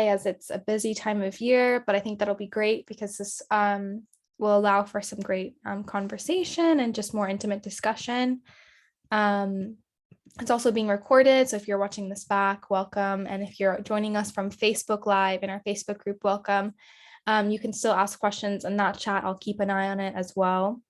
as it's a busy time of year, but I think that'll be great because this will allow for some great conversation and just more intimate discussion. It's also being recorded, so if you're watching this back, welcome. And if you're joining us from Facebook Live in our Facebook group, welcome. You can still ask questions in that chat. I'll keep an eye on it as well.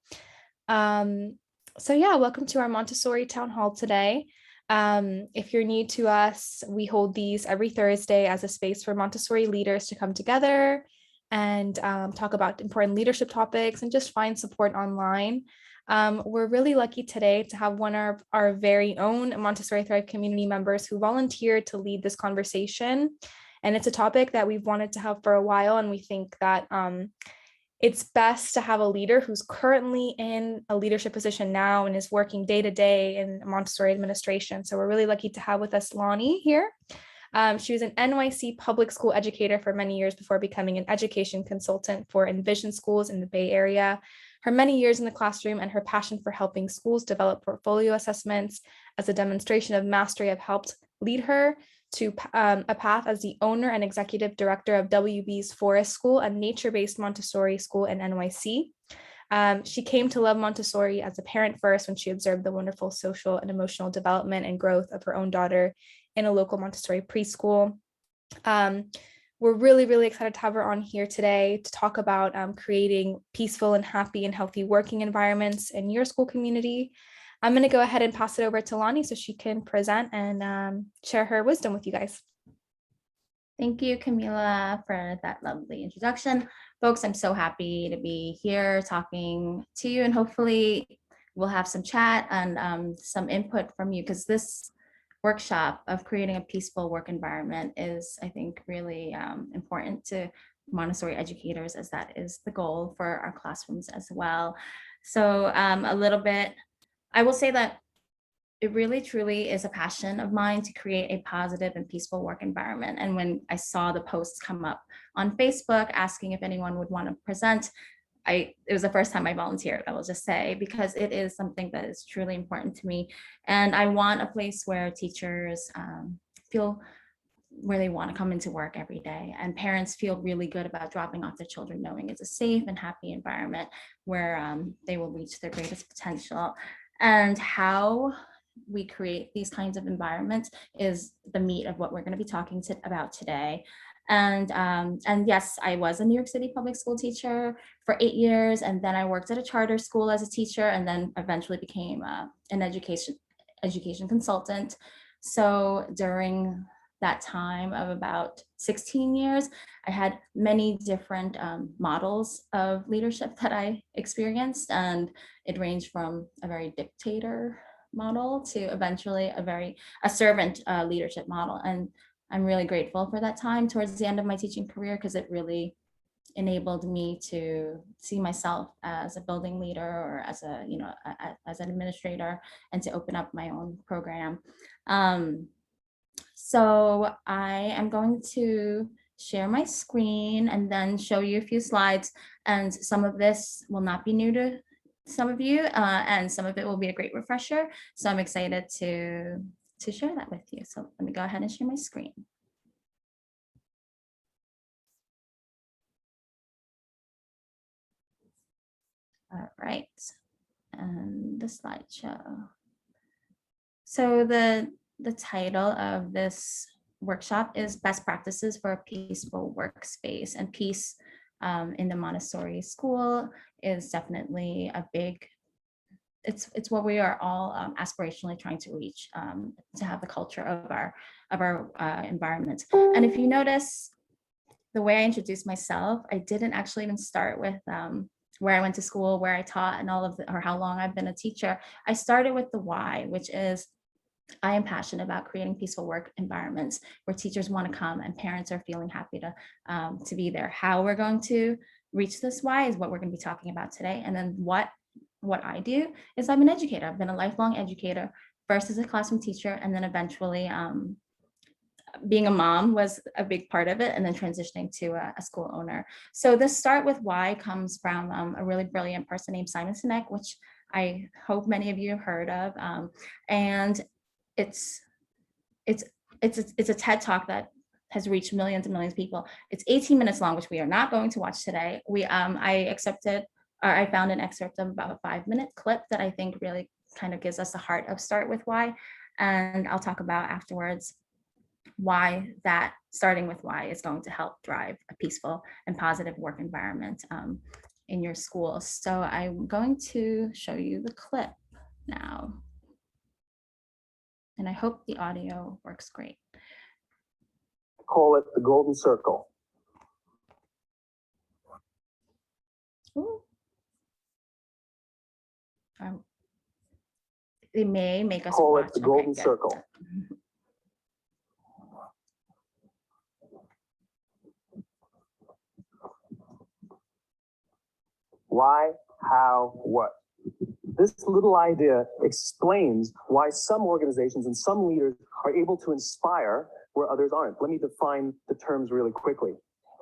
So yeah, welcome to our Montessori Town Hall today. If you're new to us, we hold these every Thursday as a space for Montessori leaders to come together and talk about important leadership topics and just find support online. We're really lucky today to have one of our very own Montessori Thrive community members who volunteered to lead this conversation. And it's a topic that we've wanted to have for a while, and we think that it's best to have a leader who's currently in a leadership position now and is working day to day in Montessori administration. So we're really lucky to have with us Lanny here. She was an NYC public school educator for many years before becoming an education consultant for Envision schools in the Bay Area. Her many years in the classroom and her passion for helping schools develop portfolio assessments as a demonstration of mastery have helped lead her to a path as the owner and executive director of WBees Forest School, a nature-based Montessori school in NYC. She came to love Montessori as a parent first when she observed the wonderful social and emotional development and growth of her own daughter in a local Montessori preschool. We're really, really excited to have her on here today to talk about creating peaceful and happy and healthy working environments in your school community. I'm going to go ahead and pass it over to Lanny so she can present and share her wisdom with you guys. Thank you, Camila, for that lovely introduction. Folks, I'm so happy to be here talking to you, and hopefully we'll have some chat and some input from you, because this workshop of creating a peaceful work environment is, I think, really important to Montessori educators, as that is the goal for our classrooms as well. So a little bit, I will say that it really truly is a passion of mine to create a positive and peaceful work environment. And when I saw the posts come up on Facebook asking if anyone would want to present, it was the first time I volunteered, I will just say, because it is something that is truly important to me. And I want a place where teachers feel where they want to come into work every day, and parents feel really good about dropping off their children knowing it's a safe and happy environment where they will reach their greatest potential. And how we create these kinds of environments is the meat of what we're going to be talking about today. And yes, I was a New York City public school teacher for 8 years, and then I worked at a charter school as a teacher, and then eventually became an education consultant. So during that time of about 16 years, I had many different models of leadership that I experienced, and it ranged from a very dictator model to eventually a servant leadership model. And I'm really grateful for that time towards the end of my teaching career, because it really enabled me to see myself as a building leader or as as an administrator, and to open up my own program. So I am going to share my screen and then show you a few slides, and some of this will not be new to some of you, and some of it will be a great refresher. So I'm excited to share that with you. So let me go ahead and share my screen. All right, and the slideshow. So the title of this workshop is Best Practices for a Peaceful Workspace. And peace in the Montessori school is definitely a big, it's what we are all aspirationally trying to reach, to have the culture of our environment. And if you notice the way I introduced myself, I didn't actually even start with where I went to school, where I taught, and or how long I've been a teacher. I started with the why, which is I am passionate about creating peaceful work environments where teachers want to come and parents are feeling happy to be there. How we're going to reach this why is what we're going to be talking about today. And then what I do is I'm an educator. I've been a lifelong educator, first as a classroom teacher, and then eventually being a mom was a big part of it, and then transitioning to a school owner. So the start with why comes from a really brilliant person named Simon Sinek, which I hope many of you have heard of. And it's a TED talk that has reached millions and millions of people. It's 18 minutes long, which we are not going to watch today. I found an excerpt of about a 5-minute clip that I think really kind of gives us the heart of Start With Why. And I'll talk about afterwards why that starting with why is going to help drive a peaceful and positive work environment in your school. So I'm going to show you the clip now. And I hope the audio works great. Call it the golden circle. Ooh. They may make us Call watch. it the golden circle. Why, how, what? This little idea explains why some organizations and some leaders are able to inspire where others aren't. Let me define the terms really quickly.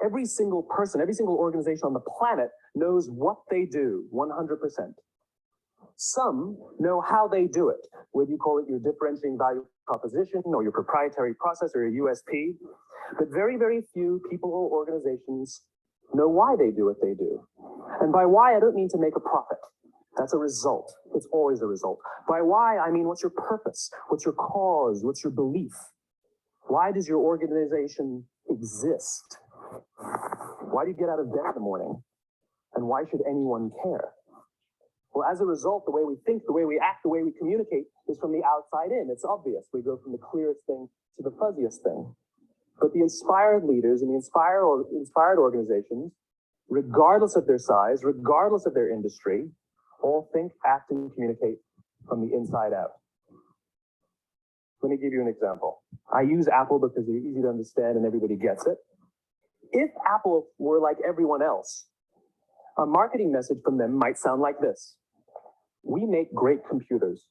Every single person, every single organization on the planet knows what they do 100%. Some know how they do it, whether you call it your differentiating value proposition or your proprietary process or your USP. But very, very few people or organizations know why they do what they do. And by why, I don't mean to make a profit. That's a result. It's always a result. By why, I mean, what's your purpose? What's your cause? What's your belief? Why does your organization exist? Why do you get out of bed in the morning? And why should anyone care? Well, as a result, the way we think, the way we act, the way we communicate is from the outside in. It's obvious. We go from the clearest thing to the fuzziest thing. But the inspired leaders and the inspired organizations, regardless of their size, regardless of their industry, all think, act, and communicate from the inside out. Let me give you an example. I use Apple because they're easy to understand and everybody gets it. If Apple were like everyone else, a marketing message from them might sound like this. We make great computers.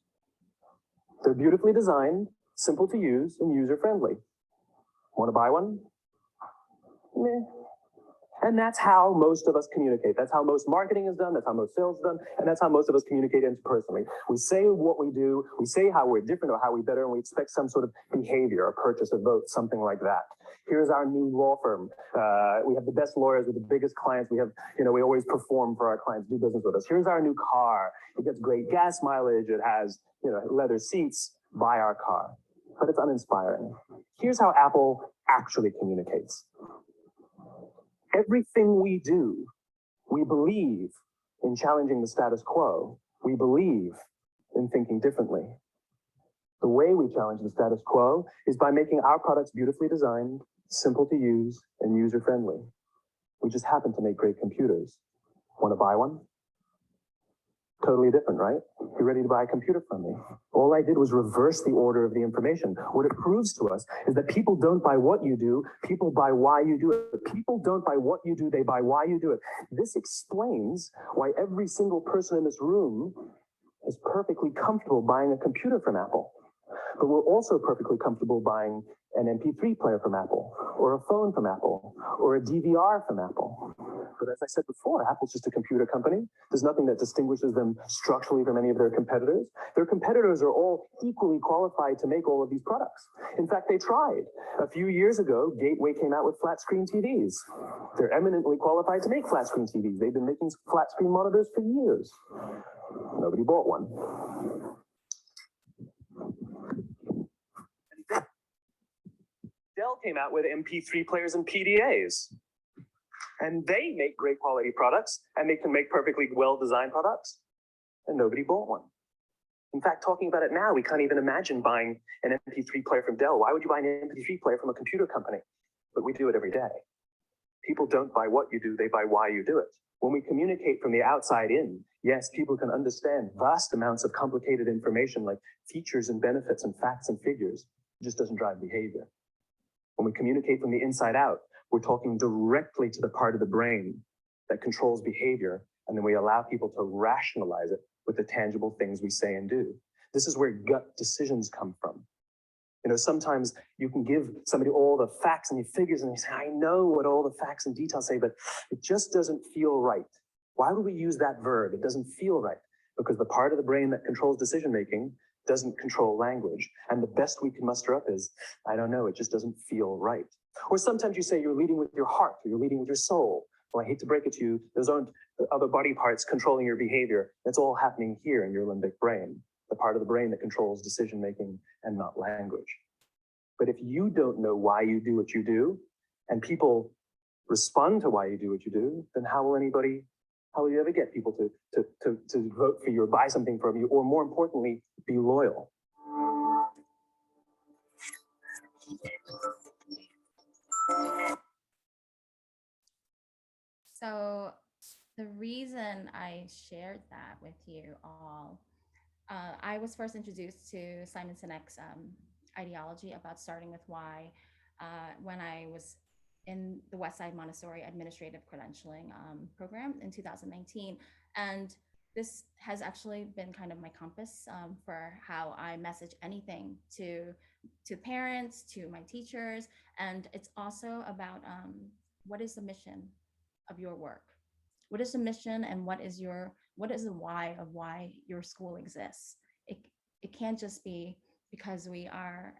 They're beautifully designed, simple to use, and user-friendly. Want to buy one? Meh. And that's how most of us communicate. That's how most marketing is done. That's how most sales is done. And that's how most of us communicate interpersonally. We say what we do. We say how we're different or how we're better. And we expect some sort of behavior, a purchase, a vote, something like that. Here's our new law firm. We have the best lawyers with the biggest clients. We have, we always perform for our clients, do business with us. Here's our new car. It gets great gas mileage. It has, leather seats. Buy our car. But it's uninspiring. Here's how Apple actually communicates. Everything we do, we believe in challenging the status quo. We believe in thinking differently. The way we challenge the status quo is by making our products beautifully designed, simple to use, and user-friendly. We just happen to make great computers. Want to buy one? Totally different, right? You're ready to buy a computer from me. All I did was reverse the order of the information. What it proves to us is that people don't buy what you do, people buy why you do it. People don't buy what you do, they buy why you do it. This explains why every single person in this room is perfectly comfortable buying a computer from Apple. But we're also perfectly comfortable buying an MP3 player from Apple, or a phone from Apple, or a DVR from Apple. But as I said before, Apple's just a computer company. There's nothing that distinguishes them structurally from any of their competitors. Their competitors are all equally qualified to make all of these products. In fact, they tried. A few years ago, Gateway came out with flat screen TVs. They're eminently qualified to make flat screen TVs. They've been making flat screen monitors for years. Nobody bought one. Dell came out with MP3 players and PDAs. And they make great quality products, and they can make perfectly well-designed products, and nobody bought one. In fact, talking about it now, we can't even imagine buying an MP3 player from Dell. Why would you buy an MP3 player from a computer company? But we do it every day. People don't buy what you do, they buy why you do it. When we communicate from the outside in, yes, people can understand vast amounts of complicated information like features and benefits and facts and figures. It just doesn't drive behavior. When we communicate from the inside out, we're talking directly to the part of the brain that controls behavior, and then we allow people to rationalize it with the tangible things we say and do. This is where gut decisions come from. Sometimes you can give somebody all the facts and the figures, and they say, I know what all the facts and details say, but it just doesn't feel right. Why would we use that verb? It doesn't feel right. Because the part of the brain that controls decision-making doesn't control language. And the best we can muster up is, I don't know, it just doesn't feel right. Or sometimes you say you're leading with your heart, or you're leading with your soul. Well, I hate to break it to you, those aren't the other body parts controlling your behavior. It's all happening here in your limbic brain, the part of the brain that controls decision-making and not language. But if you don't know why you do what you do, and people respond to why you do what you do, then how will you ever get people to vote for you or buy something from you, or more importantly, be loyal? So the reason I shared that with you all, I was first introduced to Simon Sinek's ideology about starting with why when I was in the Westside Montessori Administrative Credentialing program in 2019. And this has actually been kind of my compass for how I message anything to parents, to my teachers. And it's also about what is the mission of your work? What is the mission, and what is the why of why your school exists? It can't just be because we are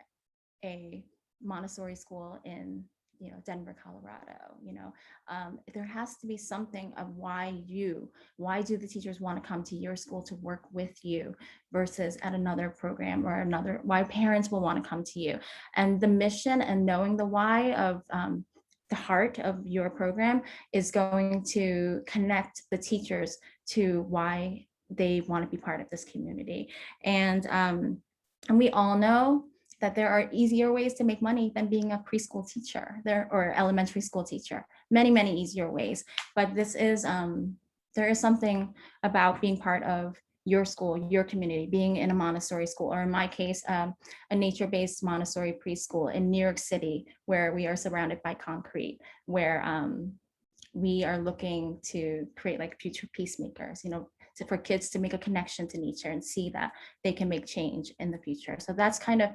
a Montessori school in Denver, Colorado. There has to be something of why do the teachers want to come to your school to work with you versus at another program, or why parents will want to come to you. And the mission and knowing the why of the heart of your program is going to connect the teachers to why they want to be part of this community. And we all know that there are easier ways to make money than being a preschool teacher or elementary school teacher. Many, many easier ways. But this is there is something about being part of your school, your community, being in a Montessori school, or in my case, a nature-based Montessori preschool in New York City, where we are surrounded by concrete, where we are looking to create like future peacemakers, for kids to make a connection to nature and see that they can make change in the future. So that's kind of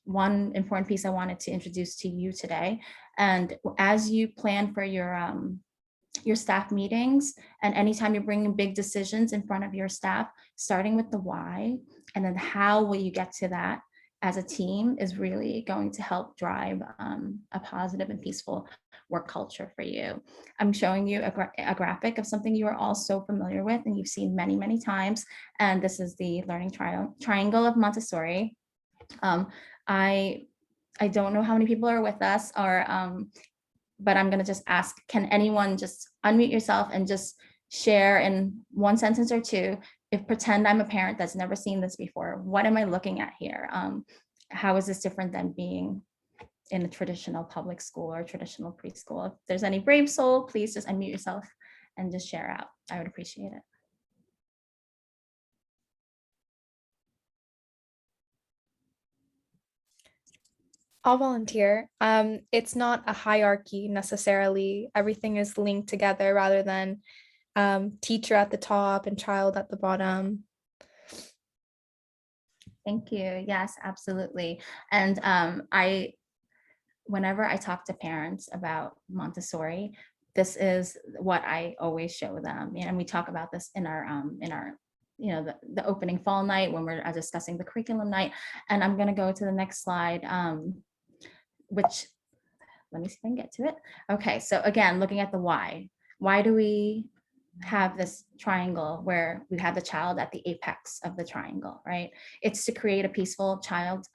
one important piece I wanted to introduce to you today. And as you plan for your staff meetings, and anytime you're bringing big decisions in front of your staff, starting with the why, and then how will you get to that as a team is really going to help drive a positive and peaceful work culture for you. I'm showing you a graphic of something you are all so familiar with and you've seen many, many times. And this is the learning triangle of Montessori. I don't know how many people are with us, but I'm gonna just ask, can anyone just unmute yourself and just share in one sentence or two, pretend I'm a parent that's never seen this before. What am I looking at here? How is this different than being in a traditional public school or traditional preschool? If there's any brave soul, please just unmute yourself and just share out. I would appreciate it. I'll volunteer. It's not a hierarchy necessarily. Everything is linked together rather than teacher at the top and child at the bottom. Thank you. Yes, absolutely. And whenever I talk to parents about Montessori, this is what I always show them. And we talk about this in our the opening fall night when we're discussing the curriculum night. And I'm going to go to the next slide, which, let me see if I can get to it. Okay, so again, looking at the why. Why do we have this triangle where we have the child at the apex of the triangle, right? It's to create a peaceful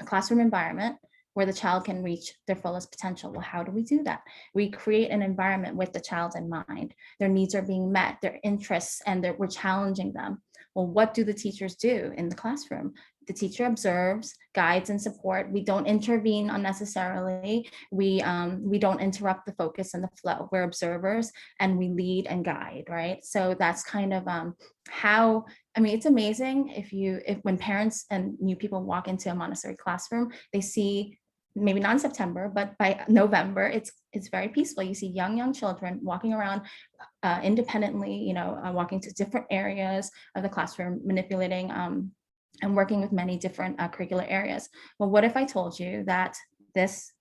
classroom environment where the child can reach their fullest potential. Well, how do we do that? We create an environment with the child in mind. Their needs are being met, their interests, and we're challenging them. Well, what do the teachers do in the classroom? The teacher observes, guides, and support. We don't intervene unnecessarily. We don't interrupt the focus and the flow. We're observers and we lead and guide, right? So that's kind of how, I mean, it's amazing if when parents and new people walk into a Montessori classroom, they see, maybe not in September, but by November, it's very peaceful. You see young children walking around independently, walking to different areas of the classroom, manipulating and working with many different curricular areas. Well, what if I told you that this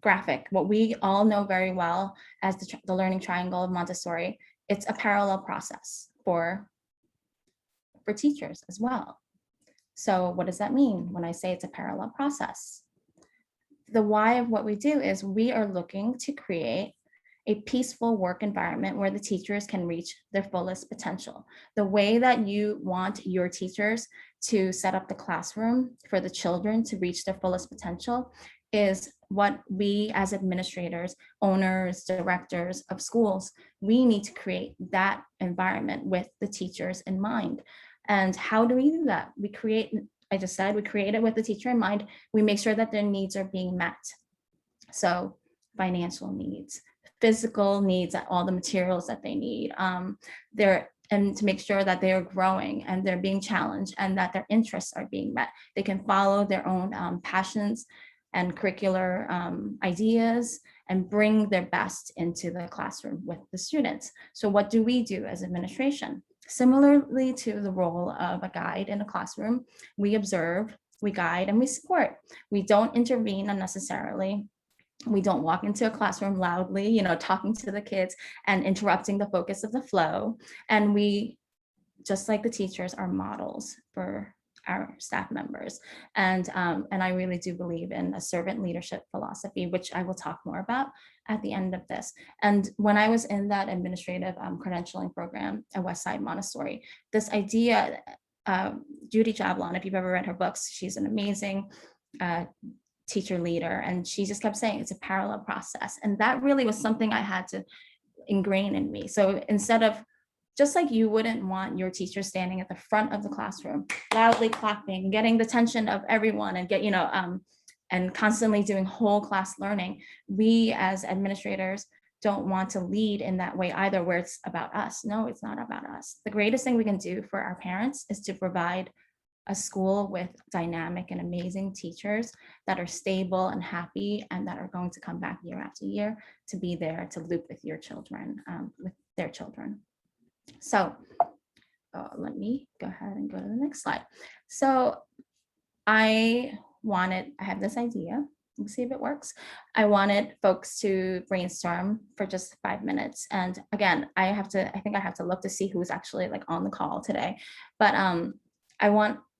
graphic, what we all know very well as the learning triangle of Montessori, it's a parallel process for teachers as well. So what does that mean when I say it's a parallel process? the why of what we do is we are looking to create a peaceful work environment where the teachers can reach their fullest potential. The way that you want your teachers to set up the classroom for the children to reach their fullest potential is what we as administrators, owners, directors of schools, we need to create that environment with the teachers in mind. And how do we do that? We create, I just said, we create it with the teacher in mind. We make sure that their needs are being met. So financial needs, physical needs, all the materials that they need, and to make sure that they are growing and they're being challenged and that their interests are being met. They can follow their own passions and curricular ideas and bring their best into the classroom with the students. So what do we do as administration? Similarly to the role of a guide in a classroom, we observe, we guide, and we support. We don't intervene unnecessarily. We don't walk into a classroom loudly, talking to the kids and interrupting the focus of the flow. And we, just like the teachers, are models for our staff members. And I really do believe in a servant leadership philosophy, which I will talk more about at the end of this. And when I was in that administrative credentialing program at WBees Montessori, this idea, Judy Jablon, if you've ever read her books, she's an amazing teacher leader, and she just kept saying it's a parallel process. And that really was something I had to ingrain in me. So instead of, just like you wouldn't want your teacher standing at the front of the classroom, loudly clapping, getting the attention of everyone and and constantly doing whole class learning, we as administrators don't want to lead in that way either, where it's about us. No, it's not about us. The greatest thing we can do for our parents is to provide a school with dynamic and amazing teachers that are stable and happy and that are going to come back year after year to be there to loop with your children, with their children. So let me go ahead and go to the next slide. So I have this idea. We'll see if it works. I wanted folks to brainstorm for just 5 minutes. And again, I think I have to look to see who's actually like on the call today. But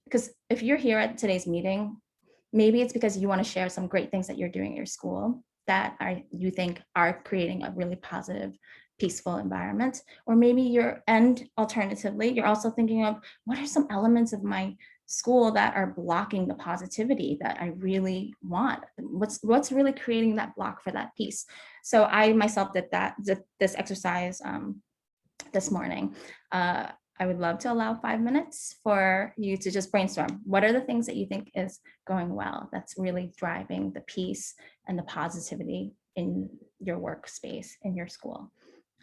because if you're here at today's meeting, maybe it's because you want to share some great things that you're doing at your school that you think are creating a really positive, peaceful environment. Or maybe alternatively, you're also thinking of what are some elements of my school that are blocking the positivity that I really want? What's really creating that block for that piece? So I myself did this exercise this morning. I would love to allow 5 minutes for you to just brainstorm. What are the things that you think is going well, that's really driving the peace and the positivity in your workspace, in your school?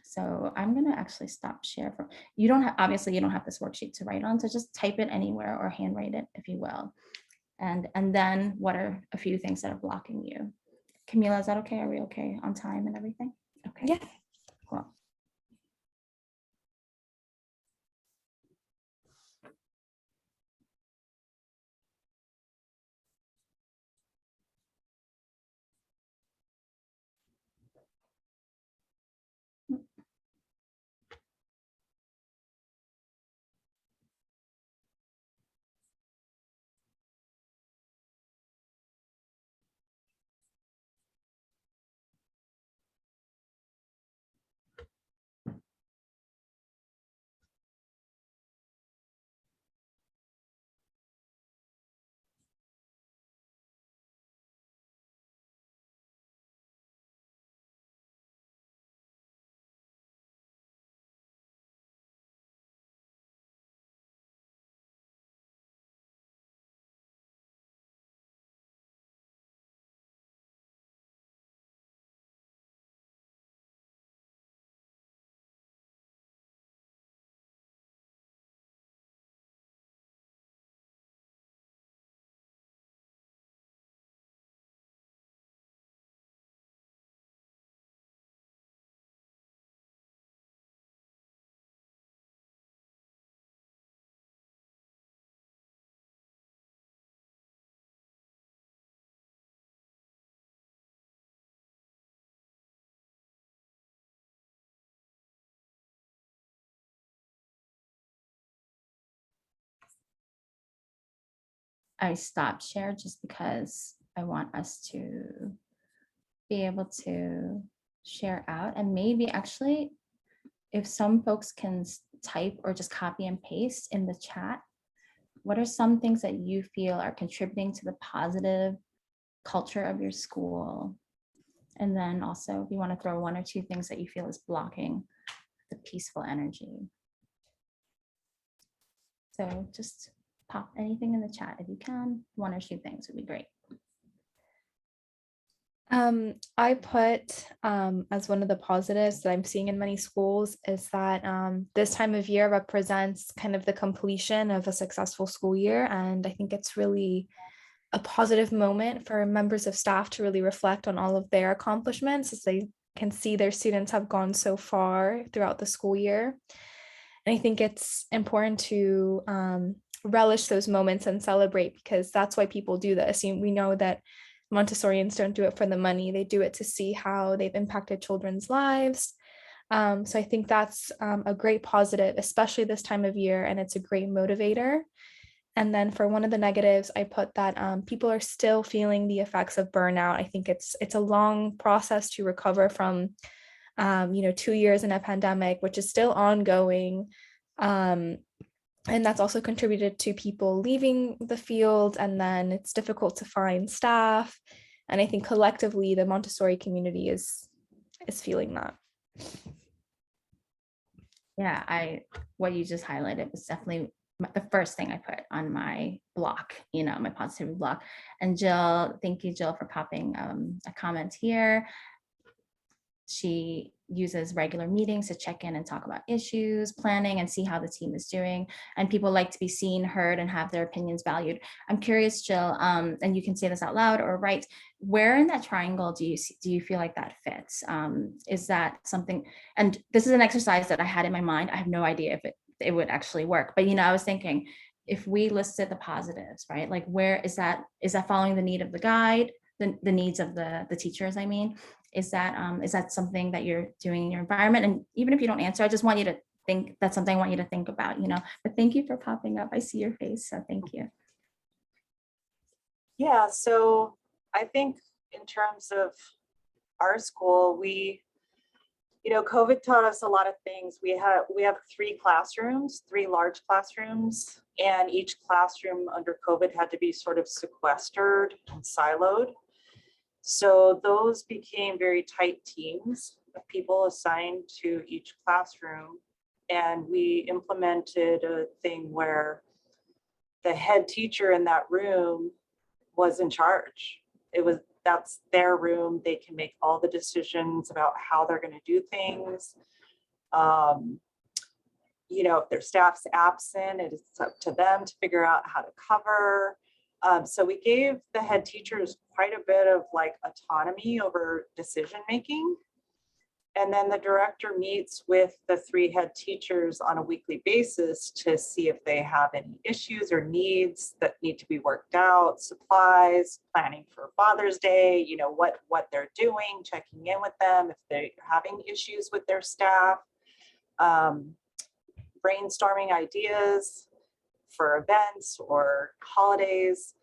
So I'm going to actually stop share. Obviously you don't have this worksheet to write on, so just type it anywhere or handwrite it if you will. And then what are a few things that are blocking you? Camila, is that okay? Are we okay on time and everything? Okay. Yeah. Cool. I stopped share just because I want us to be able to share out, and maybe actually if some folks can type or just copy and paste in the chat, what are some things that you feel are contributing to the positive culture of your school? And then also if you want to throw one or two things that you feel is blocking the peaceful energy. So just pop anything in the chat if you can. One or two things would be great. I put as one of the positives that I'm seeing in many schools is that this time of year represents kind of the completion of a successful school year. And I think it's really a positive moment for members of staff to really reflect on all of their accomplishments as they can see their students have gone so far throughout the school year. And I think it's important to relish those moments and celebrate, because that's why people do this. We know that Montessorians don't do it for the money. They do it to see how they've impacted children's lives. So I think that's a great positive, especially this time of year, and it's a great motivator. And then for one of the negatives, I put that people are still feeling the effects of burnout. I think it's a long process to recover from, 2 years in a pandemic, which is still ongoing. And that's also contributed to people leaving the field, and then it's difficult to find staff. And I think collectively the Montessori community is feeling that. Yeah, what you just highlighted was definitely the first thing I put on my block, my positivity block. And Jill, thank you, Jill, for popping a comment here. She uses regular meetings to check in and talk about issues, planning, and see how the team is doing. And people like to be seen, heard, and have their opinions valued. I'm curious, Jill, and you can say this out loud or write, where in that triangle do you feel like that fits? Is that something, and this is an exercise that I had in my mind. I have no idea if it would actually work, but I was thinking, if we listed the positives, right? Like, where is that following the need of the guide, the needs of the teachers, I mean? Is that something that you're doing in your environment? And even if you don't answer, I just want you to think that's something I want you to think about, but thank you for popping up. I see your face, so thank you. Yeah, so I think in terms of our school, COVID taught us a lot of things. We have 3 large classrooms, and each classroom under COVID had to be sort of sequestered and siloed. So those became very tight teams of people assigned to each classroom. And we implemented a thing where the head teacher in that room was in charge. That's their room. They can make all the decisions about how they're going to do things. If their staff's absent, it's up to them to figure out how to cover. So we gave the head teachers quite a bit of autonomy over decision making. And then the director meets with the 3 head teachers on a weekly basis to see if they have any issues or needs that need to be worked out, supplies, planning for Father's Day, what they're doing, checking in with them if they're having issues with their staff, brainstorming ideas for events or holidays.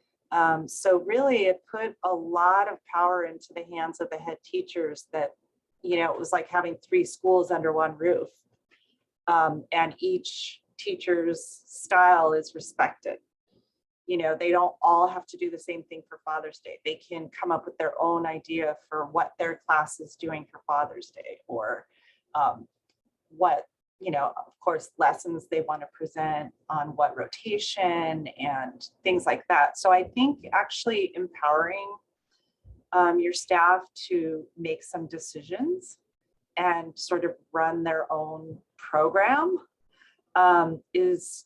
So really it put a lot of power into the hands of the head teachers that, it was like having 3 schools under one roof. And each teacher's style is respected. They don't all have to do the same thing for Father's Day. They can come up with their own idea for what their class is doing for Father's Day, or what, of course, lessons they want to present on what rotation and things like that. So I think actually empowering your staff to make some decisions and sort of run their own program is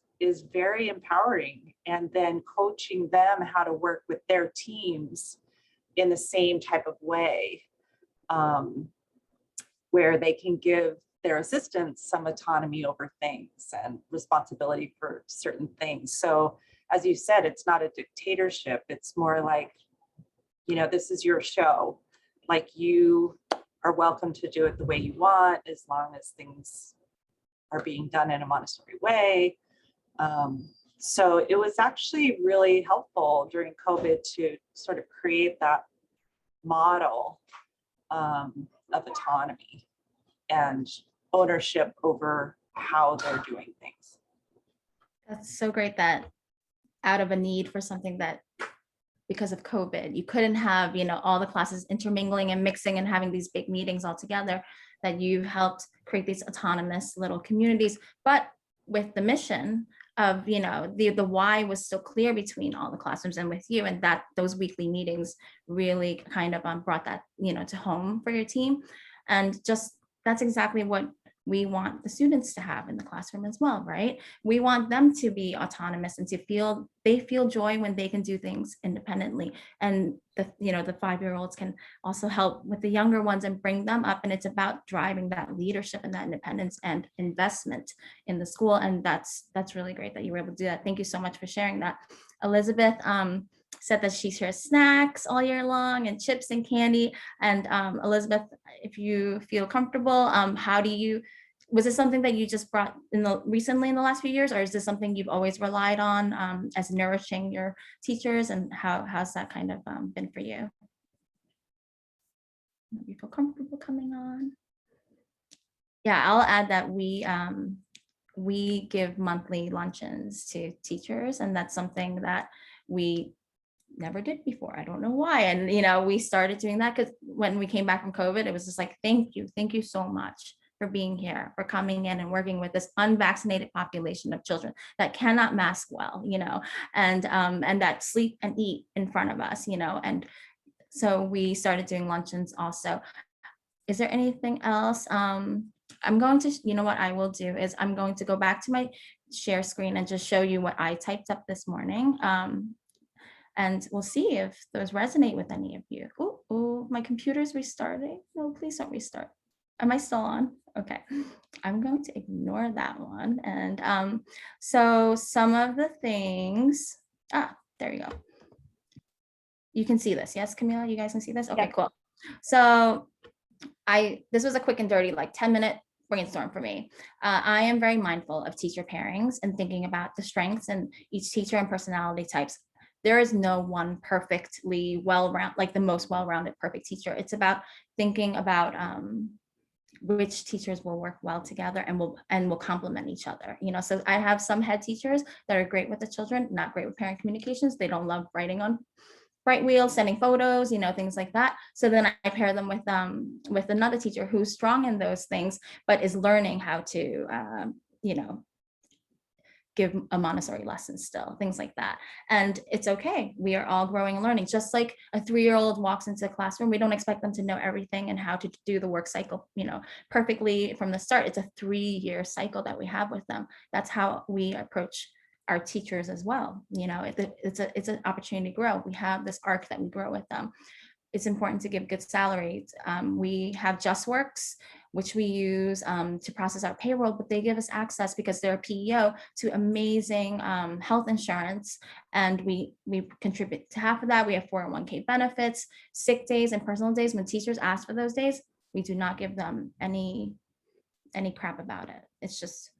very empowering. And then coaching them how to work with their teams in the same type of way, where they can give their assistants some autonomy over things and responsibility for certain things. So as you said, it's not a dictatorship. It's more like, this is your show. Like, you are welcome to do it the way you want, as long as things are being done in a Montessori way. So it was actually really helpful during COVID to sort of create that model of autonomy and ownership over how they're doing things. That's so great that out of a need for something that because of COVID, you couldn't have, all the classes intermingling and mixing and having these big meetings all together, that you've helped create these autonomous little communities, but with the mission of, the why was still clear between all the classrooms and with you, and that those weekly meetings really kind of brought that, to home for your team. And just, that's exactly what we want the students to have in the classroom as well, right? We want them to be autonomous and to feel, they feel joy when they can do things independently. And the 5-year-olds can also help with the younger ones and bring them up. And it's about driving that leadership and that independence and investment in the school. And that's really great that you were able to do that. Thank you so much for sharing that. Elizabeth said that she shares snacks all year long and chips and candy. And Elizabeth, if you feel comfortable, was this something that you just brought recently in the last few years, or is this something you've always relied on as nourishing your teachers, and how's that kind of been for you? You feel comfortable coming on? Yeah, I'll add that we give monthly luncheons to teachers, and that's something that we never did before. I don't know why. And, we started doing that because when we came back from COVID, it was just like, thank you so much for being here, for coming in and working with this unvaccinated population of children that cannot mask well, and that sleep and eat in front of us, and so we started doing luncheons also. Is there anything else? I'm going to, what I will do is I'm going to go back to my share screen and just show you what I typed up this morning. And we'll see if those resonate with any of you. Oh, my computer's restarting. No, please don't restart. Am I still on? Okay, I'm going to ignore that one. And so some of the things, there you go. You can see this. Yes, Camila, you guys can see this? Okay, yeah. Cool. So this was a quick and dirty, like 10-minute brainstorm for me. I am very mindful of teacher pairings and thinking about the strengths in each teacher and personality types. There is no one perfectly well-rounded, like the most well-rounded perfect teacher. It's about thinking about which teachers will work well together and will complement each other. So I have some head teachers that are great with the children, not great with parent communications. They don't love writing on bright wheels, sending photos, things like that. So then I pair them with another teacher who's strong in those things, but is learning how to, give a Montessori lesson still, things like that. And it's okay. We are all growing and learning. Just like a 3-year-old walks into the classroom, we don't expect them to know everything and how to do the work cycle, perfectly from the start. It's a 3-year cycle that we have with them. That's how we approach our teachers as well. It's an opportunity to grow. We have this arc that we grow with them. It's important to give good salaries. We have JustWorks, which we use to process our payroll, but they give us access because they're a PEO to amazing health insurance. And we contribute to half of that. We have 401k benefits, sick days, and personal days. When teachers ask for those days, we do not give them any crap about it. It's just,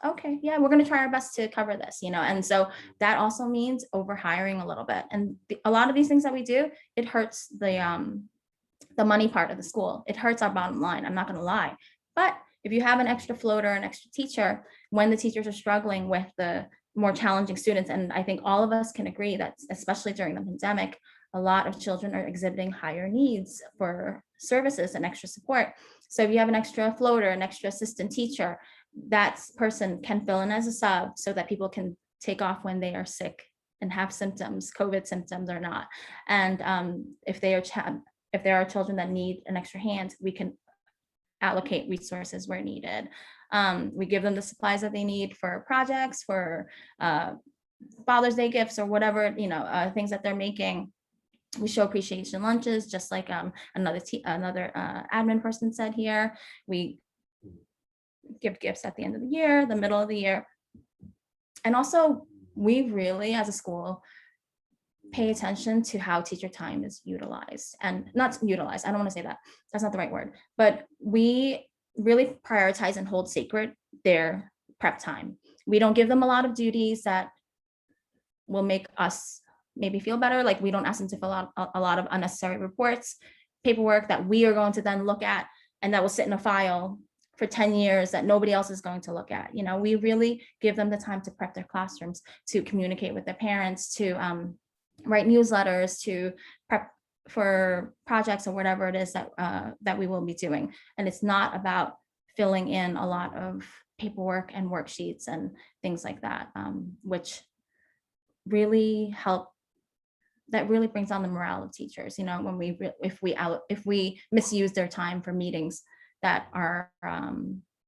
okay, yeah, we're going to try our best to cover this, and so that also means over hiring a little bit. And a lot of these things that we do, it hurts the money part of the school. It hurts our bottom line. I'm not going to lie. But if you have an extra floater, an extra teacher, when the teachers are struggling with the more challenging students, and I think all of us can agree that especially during the pandemic, a lot of children are exhibiting higher needs for services and extra support. So if you have an extra floater, an extra assistant teacher, that person can fill in as a sub so that people can take off when they are sick and have symptoms, COVID symptoms or not. And if there are children that need an extra hand, we can allocate resources where needed. We give them the supplies that they need for projects, for Father's Day gifts, or whatever, things that they're making. We show appreciation lunches, just like another admin person said here. We give gifts at the end of the year, the middle of the year. And also, we really, as a school, pay attention to how teacher time is utilized. And not utilized, I don't want to say that. That's not the right word. But we really prioritize and hold sacred their prep time. We don't give them a lot of duties that will make us maybe feel better. Like we don't ask them to fill out a lot of unnecessary reports, paperwork that we are going to then look at, and that will sit in a file for 10 years that nobody else is going to look at. You know, we really give them the time to prep their classrooms, to communicate with their parents, to write newsletters, to prep for projects or whatever it is that that we will be doing. And it's not about filling in a lot of paperwork and worksheets and things like that, which really help. That really brings down the morale of teachers. You know, when if we misuse their time for meetings that are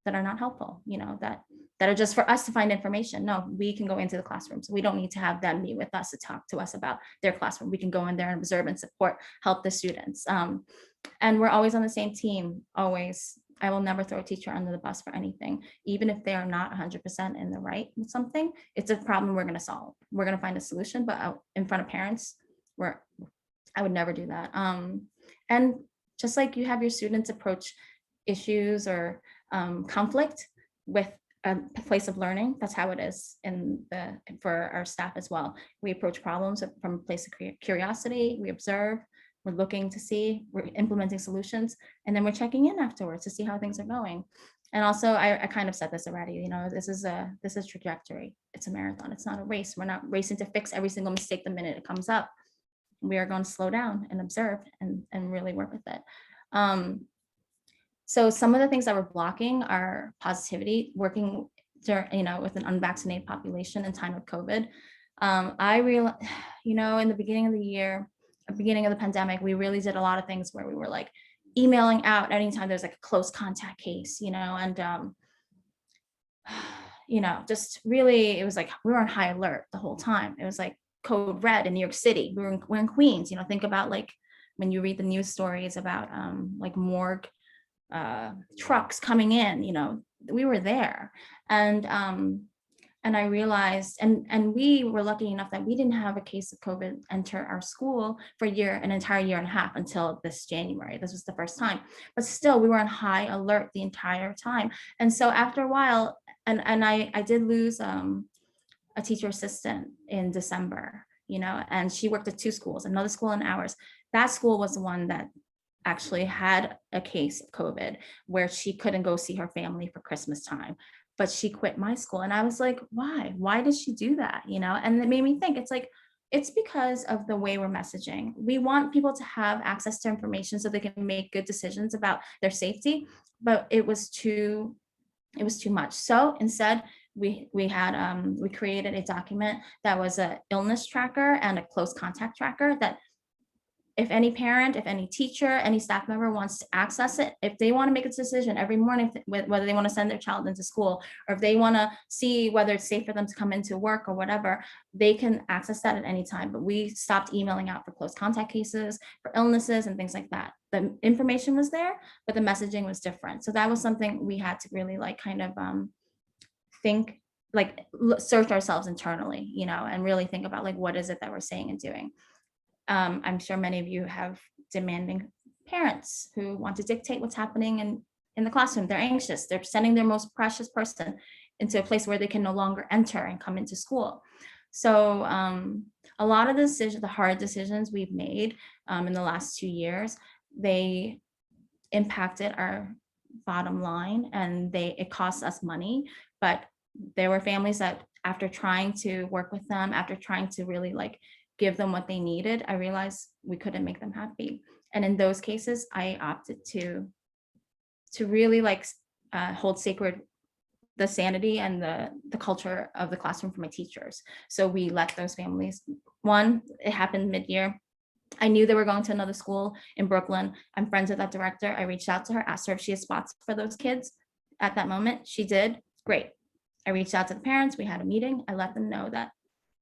not helpful. You know, that are just for us to find information. No, we can go into the classrooms. We don't need to have them meet with us to talk to us about their classroom. We can go in there and observe and support, help the students. And we're always on the same team, always. I will never throw a teacher under the bus for anything, even if they are not 100% in the right with something. It's a problem we're going to solve. We're going to find a solution, but out in front of parents, I would never do that. And just like you have your students approach issues or conflict with a place of learning, that's how it is for our staff as well. We approach problems from a place of curiosity. We observe, we're looking to see, we're implementing solutions, and then we're checking in afterwards to see how things are going. And also, I kind of said this already, you know, this is trajectory. It's a marathon. It's not a race. We're not racing to fix every single mistake the minute it comes up. We are going to slow down and observe and really work with it. So some of the things that we're blocking are positivity, working with an unvaccinated population in time of COVID. I realized, you know, in the beginning of the year, beginning of the pandemic, we really did a lot of things where we were like emailing out anytime there's like a close contact case, you know, and you know, just really, it was like we were on high alert the whole time. It was like code red in New York City. We're in Queens, you know, think about like when you read the news stories about like morgue trucks coming in, you know, we were there. And I realized, and we were lucky enough that we didn't have a case of COVID enter our school for an entire year and a half until this January. This was the first time, but still we were on high alert the entire time. And so after a while, and I did lose a teacher assistant in December, you know, and she worked at 2 schools, another school and ours. That school was the one that actually had a case of COVID where she couldn't go see her family for Christmas time, but she quit my school. And I was like, why did she do that? You know, and it made me think, it's like, it's because of the way we're messaging. We want people to have access to information so they can make good decisions about their safety, but it was too much. So instead, we created a document that was an illness tracker and a close contact tracker that if any parent, if any teacher, any staff member wants to access it, if they want to make a decision every morning, whether they want to send their child into school, or if they want to see whether it's safe for them to come into work or whatever, they can access that at any time. But we stopped emailing out for close contact cases, for illnesses and things like that. The information was there, but the messaging was different. So that was something we had to really like kind of think, like search ourselves internally, you know, and really think about like, what is it that we're saying and doing? I'm sure many of you have demanding parents who want to dictate what's happening in the classroom. They're anxious. They're sending their most precious person into a place where they can no longer enter and come into school. So a lot of the hard decisions we've made in the last 2 years, they impacted our bottom line and it costs us money. But there were families that after trying to work with them, after trying to really like give them what they needed, I realized we couldn't make them happy. And in those cases, I opted to really like hold sacred the sanity and the culture of the classroom for my teachers. So we let those families, it happened mid-year. I knew they were going to another school in Brooklyn. I'm friends with that director. I reached out to her, asked her if she had spots for those kids at that moment. She did. Great. I reached out to the parents. We had a meeting. I let them know that,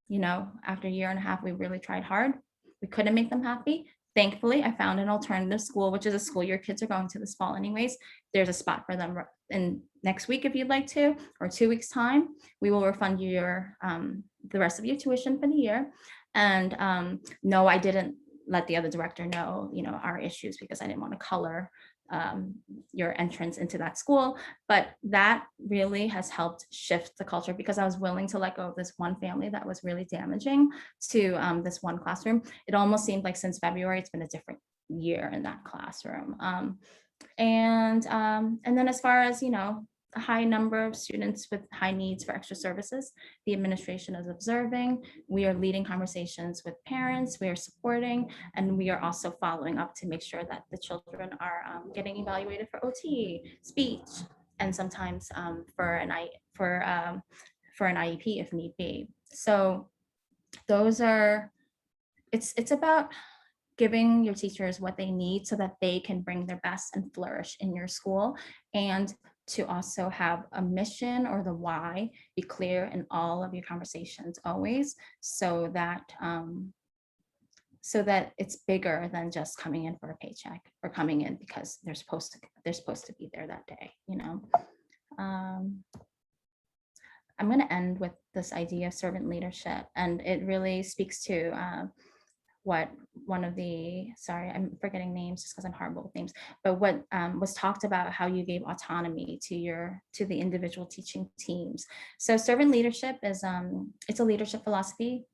you know, after a year and a half, we really tried hard. We couldn't make them happy. Thankfully, I found an alternative school, which is a school your kids are going to this fall anyways. There's a spot for them in next week if you'd like to, or 2 weeks time. We will refund you the rest of your tuition for the year. And no, I didn't let the other director know, you know, our issues because I didn't want to color your entrance into that school. But that really has helped shift the culture, because I was willing to let go of this one family that was really damaging to this one classroom. It almost seemed like since February, it's been a different year in that classroom. And then as far as, a high number of students with high needs for extra services, the administration is observing. We are leading conversations with parents, we are supporting, and we are also following up to make sure that the children are getting evaluated for OT, speech, and sometimes for an IEP if need be. So those are, it's about giving your teachers what they need so that they can bring their best and flourish in your school, and to also have a mission or the why be clear in all of your conversations always, so that it's bigger than just coming in for a paycheck or coming in because they're supposed to be there that day. I'm going to end with this idea of servant leadership, and it really speaks to what one of the, sorry, I'm forgetting names just because I'm horrible with names, but what was talked about, how you gave autonomy to the individual teaching teams. So servant leadership is, it's a leadership philosophy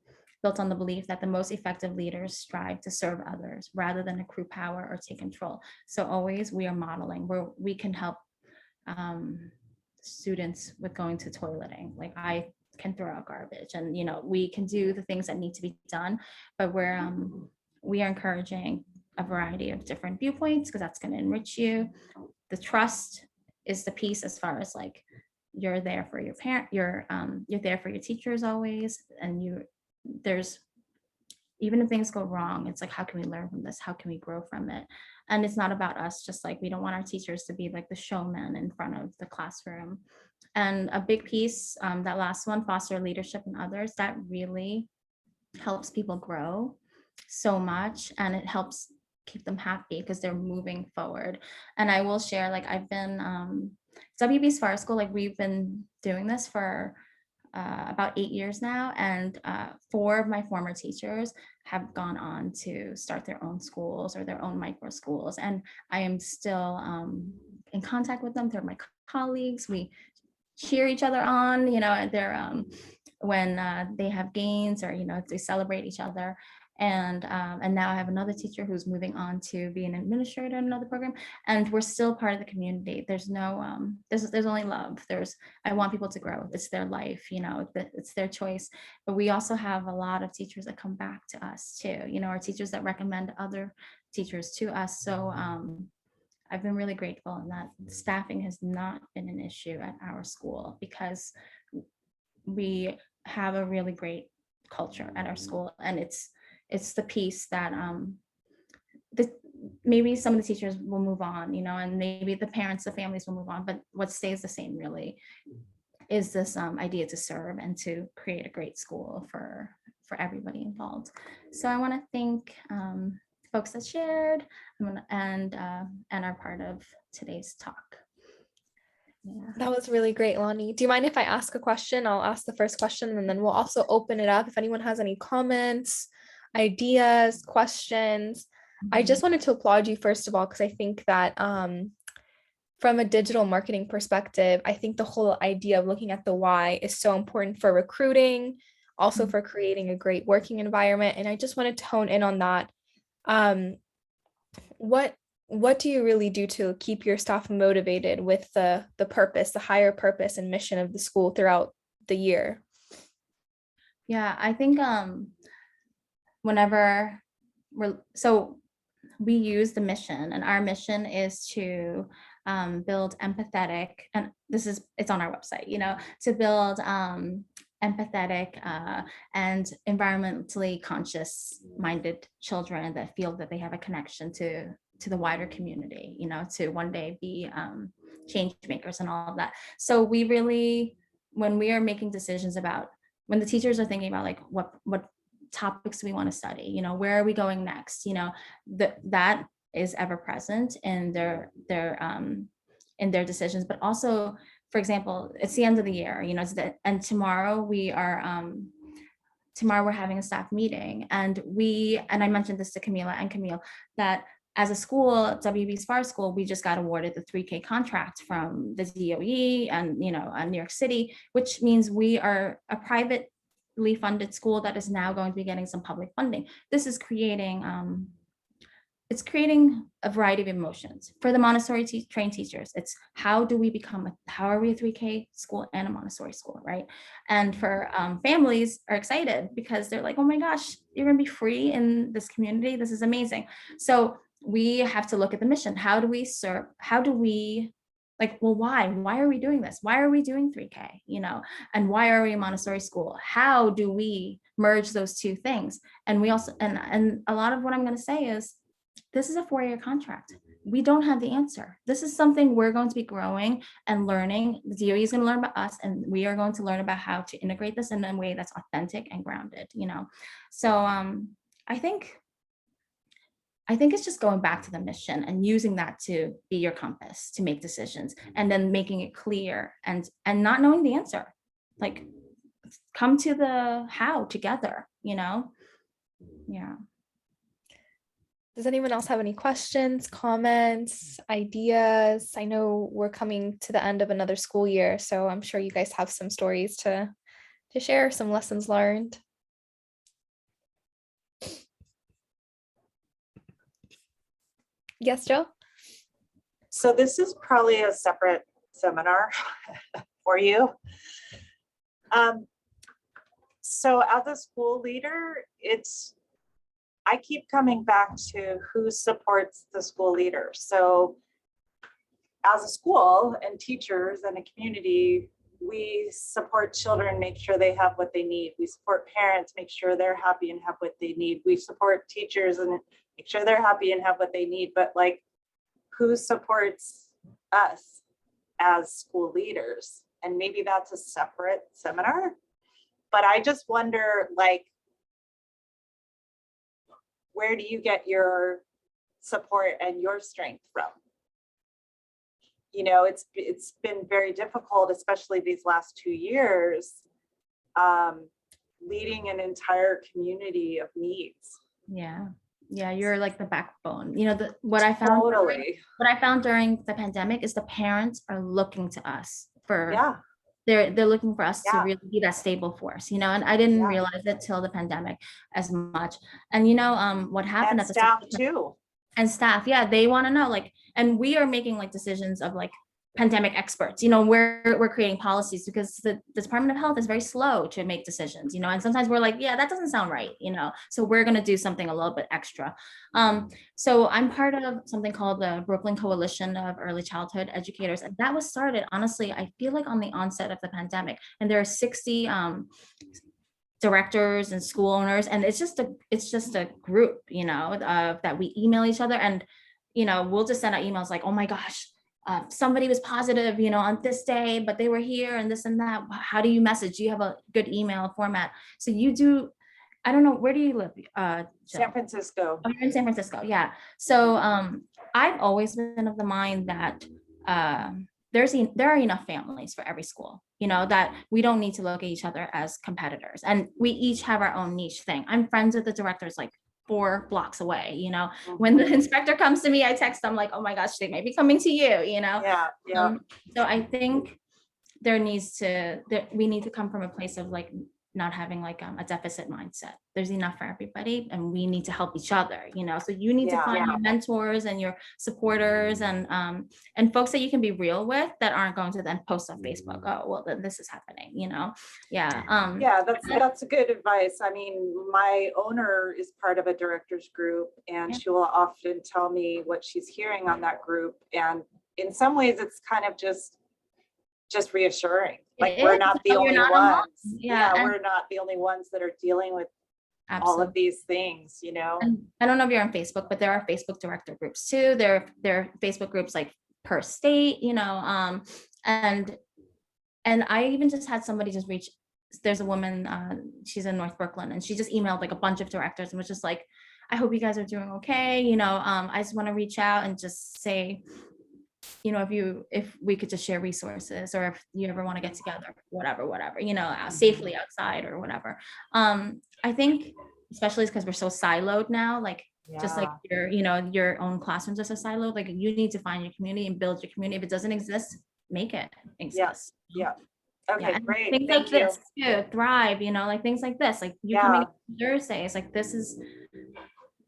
built on the belief that the most effective leaders strive to serve others rather than accrue power or take control. So always we are modeling where we can help students with going to toileting. Like I can throw out garbage, and we can do the things that need to be done, but we are encouraging a variety of different viewpoints, because that's going to enrich you. The trust is the piece, as far as like you're there for your parent, you're there for your teachers always, and there's, even if things go wrong, it's like, how can we learn from this? How can we grow from it? And it's not about us, just like we don't want our teachers to be like the showman in front of the classroom. And a big piece, that last one, foster leadership in others, that really helps people grow so much, and it helps keep them happy because they're moving forward. And I will share, like I've been, WBees Montessori School, like we've been doing this for about 8 years now, and 4 of my former teachers have gone on to start their own schools or their own micro schools, and I am still in contact with them. They're my colleagues. We cheer each other on, they're when they have gains, or they celebrate each other. And now I have another teacher who's moving on to be an administrator in another program, and we're still part of the community. There's no there's only love. I want people to grow. It's their life, it's their choice. But we also have a lot of teachers that come back to us too, our teachers that recommend other teachers to us. So I've been really grateful in that staffing has not been an issue at our school, because we have a really great culture at our school, and it's the piece that maybe some of the teachers will move on, and maybe the parents, the families will move on, but what stays the same really is this idea to serve and to create a great school for everybody involved. So I want to thank folks that shared and are part of today's talk. Yeah. That was really great, Lonnie. Do you mind if I ask a question? I'll ask the first question, and then we'll also open it up if anyone has any comments, ideas, questions. I just wanted to applaud you, first of all, because I think that from a digital marketing perspective, I think the whole idea of looking at the why is so important for recruiting, also for creating a great working environment. And I just wanted to hone in on that. What do you really do to keep your staff motivated with the purpose, the higher purpose and mission of the school throughout the year? Yeah, I think whenever we use the mission, and our mission is to build empathetic, and it's on our website, to build empathetic and environmentally conscious minded children that feel that they have a connection to the wider community, to one day be change makers and all of that. So we really, when we are making decisions about, when the teachers are thinking about like what topics do we want to study, where are we going next, that is ever present in their decisions. But also, for example, it's the end of the year, and tomorrow we're having a staff meeting, and I mentioned this to Camila and Camille, that as a school, WBees School, we just got awarded the 3K contract from the DOE and, New York City, which means we are a privately funded school that is now going to be getting some public funding. This is creating it's creating a variety of emotions for the Montessori trained teachers. It's how are we a 3K school and a Montessori school, right? And for families are excited because they're like, oh my gosh, you're gonna be free in this community. This is amazing. So we have to look at the mission. How do we serve? How do we why? Why are we doing this? Why are we doing 3K? And why are we a Montessori school? How do we merge those two things? And we also, and a lot of what I'm gonna say is, this is a 4-year contract. We don't have the answer. This is something we're going to be growing and learning. The DOE is going to learn about us, and we are going to learn about how to integrate this in a way that's authentic and grounded, So I think it's just going back to the mission and using that to be your compass to make decisions, and then making it clear and not knowing the answer. Like, come to the how together, Yeah. Does anyone else have any questions, comments, ideas? I know we're coming to the end of another school year, so I'm sure you guys have some stories to share, some lessons learned. Yes, Jill? So this is probably a separate seminar for you. So as a school leader, I keep coming back to who supports the school leader. So as a school and teachers and a community, we support children, make sure they have what they need. We support parents, make sure they're happy and have what they need. We support teachers and make sure they're happy and have what they need. But who supports us as school leaders? And maybe that's a separate seminar. But I just wonder, where do you get your support and your strength from? It's been very difficult, especially these last 2 years, leading an entire community of needs. Yeah, you're like the backbone. What I found during the pandemic is the parents are looking to us for. They're looking for us to really be that stable force, and I didn't realize it till the pandemic as much. And what happened at the staff too. And staff, they want to know, and we are making decisions of pandemic experts. We're creating policies because the Department of Health is very slow to make decisions, and sometimes we're like, that doesn't sound right, so we're going to do something a little bit extra. So I'm part of something called the Brooklyn Coalition of Early Childhood Educators, and that was started, honestly, I feel like on the onset of the pandemic, and there are 60 directors and school owners, and it's just a group, that we email each other, and we'll just send out emails like, oh my gosh, somebody was positive, on this day, but they were here and this and that. How do you message? Do you have a good email format? So you do. I don't know, where do you live? San Francisco. Oh, you're in San Francisco. Yeah. So I've always been of the mind that there are enough families for every school, that we don't need to look at each other as competitors, and we each have our own niche thing. I'm friends with the directors 4 blocks away. When the inspector comes to me, I text them oh my gosh, they may be coming to you. So I think we need to come from a place of not having a deficit mindset. There's enough for everybody, and we need to help each other, so you need to find your mentors and your supporters and folks that you can be real with, that aren't going to then post on Facebook, oh well, then this is happening, That's a good advice. I mean, my owner is part of a directors group, and she will often tell me what she's hearing on that group, and in some ways it's kind of just reassuring. We're not the only ones. We're not the only ones that are dealing with all of these things, And I don't know if you're on Facebook, but there are Facebook director groups too. There are Facebook groups per state, and I even just had somebody just reach. There's a woman, she's in North Brooklyn, and she just emailed a bunch of directors and was just like, I hope you guys are doing okay. I just want to reach out and just say, if we could just share resources, or if you ever want to get together, whatever, safely outside or whatever. I think, especially because we're so siloed now, Just like your own classrooms as a silo, like you need to find your community and build your community. If it doesn't exist, make it exist. Yeah. Okay, And great. things Thank like you. this too, Thrive, like things like this, like you coming Thursdays, like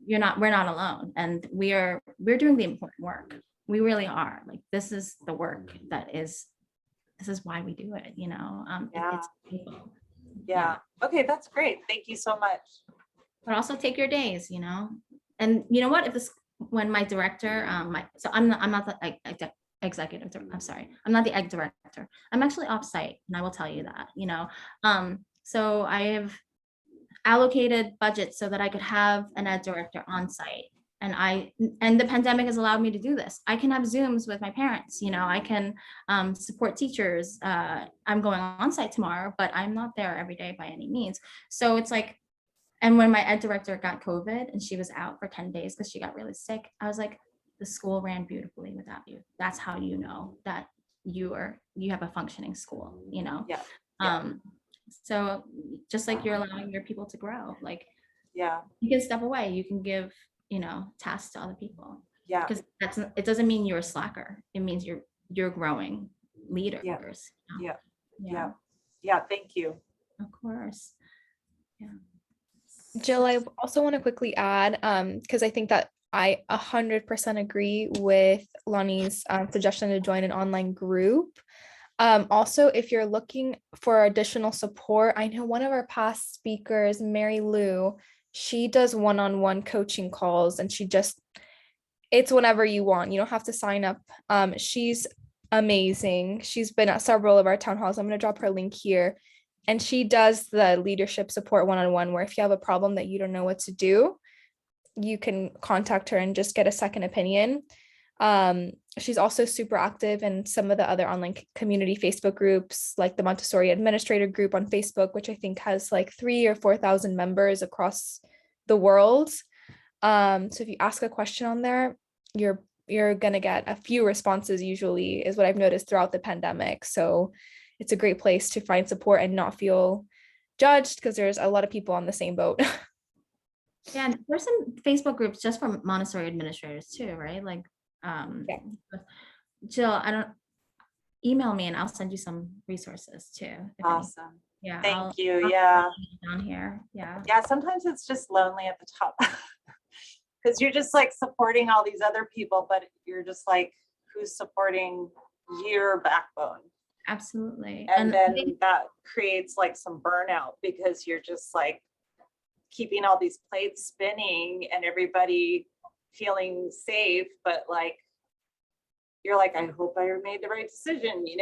we're not alone, and we're doing the important work. We really are. Like this is the work this is why we do it, it's people. Yeah. Okay, that's great. Thank you so much. But also take your days, and you know what, when my director, so I'm not the executive, I'm sorry, I'm not the egg director. I'm actually offsite, and I will tell you that, so I have allocated budget so that I could have an ed director on site. And the pandemic has allowed me to do this. I can have Zooms with my parents, I can support teachers. I'm going on site tomorrow, but I'm not there every day by any means. So it's like, and when my ed director got COVID and she was out for 10 days because she got really sick, I was like, the school ran beautifully without you. That's how you know that you have a functioning school, So just like you're allowing your people to grow, like you can step away, you can give, tasks to other people. Yeah. Because it doesn't mean you're a slacker. It means you're growing leaders. Yeah. Thank you. Of course. Yeah. Jill, I also want to quickly add, because I think that I 100% agree with Lonnie's suggestion to join an online group. Also, if you're looking for additional support, I know one of our past speakers, Mary Lou, she does one-on-one coaching calls, and it's whenever you want. You don't have to sign up. She's amazing. She's been at several of our town halls. I'm going to drop her link here. And she does the leadership support one-on-one, where if you have a problem that you don't know what to do, you can contact her and just get a second opinion. She's also super active in some of the other online community Facebook groups, like the Montessori Administrator group on Facebook, which I think has like 3,000 or 4,000 members across the world. So if you ask a question on there, you're gonna get a few responses, usually, is what I've noticed throughout the pandemic. So it's a great place to find support and not feel judged, because there's a lot of people on the same boat. Yeah, and there's some Facebook groups just for Montessori administrators too, right? Like, Jill, email me and I'll send you some resources too. Awesome. Yeah. Thank you. Yeah. Down here. Yeah. Yeah. Sometimes it's just lonely at the top because you're just like supporting all these other people, but you're just like, who's supporting your backbone? Absolutely. And then that creates like some burnout, because you're just like keeping all these plates spinning and everybody feeling safe, but like you're like, I hope I made the right decision, You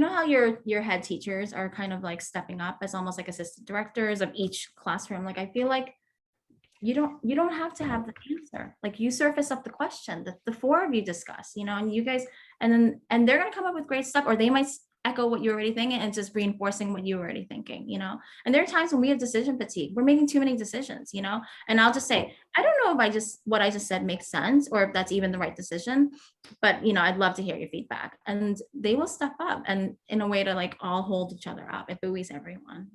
know how your head teachers are kind of like stepping up as almost like assistant directors of each classroom. Like I feel like you don't have to have the answer. Like you surface up the question that the four of you discuss, and you guys, and they're gonna come up with great stuff, or they might echo what you're already thinking and just reinforcing what you're already thinking, And there are times when we have decision fatigue. We're making too many decisions, and I'll just say, I don't know if what I just said makes sense, or if that's even the right decision, but I'd love to hear your feedback. And they will step up, and in a way to like all hold each other up. It buoys everyone,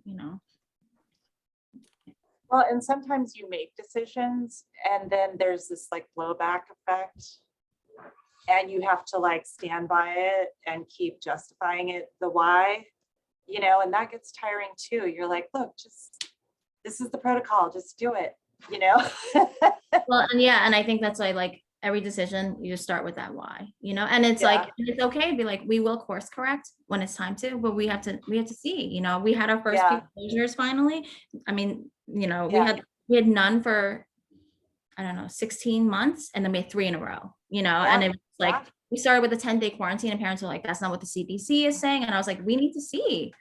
Well, and sometimes you make decisions and then there's this like blowback effect, and you have to like stand by it and keep justifying it, the why, and that gets tiring too. You're like, look, this is the protocol, just do it, Well, and I think that's why, like, every decision you just start with that why, and it's like, it's okay to be like, we will course correct when it's time to, but we have to see, we had our first few closures finally. I mean, we had none for, I don't know, 16 months, and then we had 3 in a row, and it was like, we started with a 10-day quarantine, and parents were like, that's not what the CDC is saying. And I was like, we need to see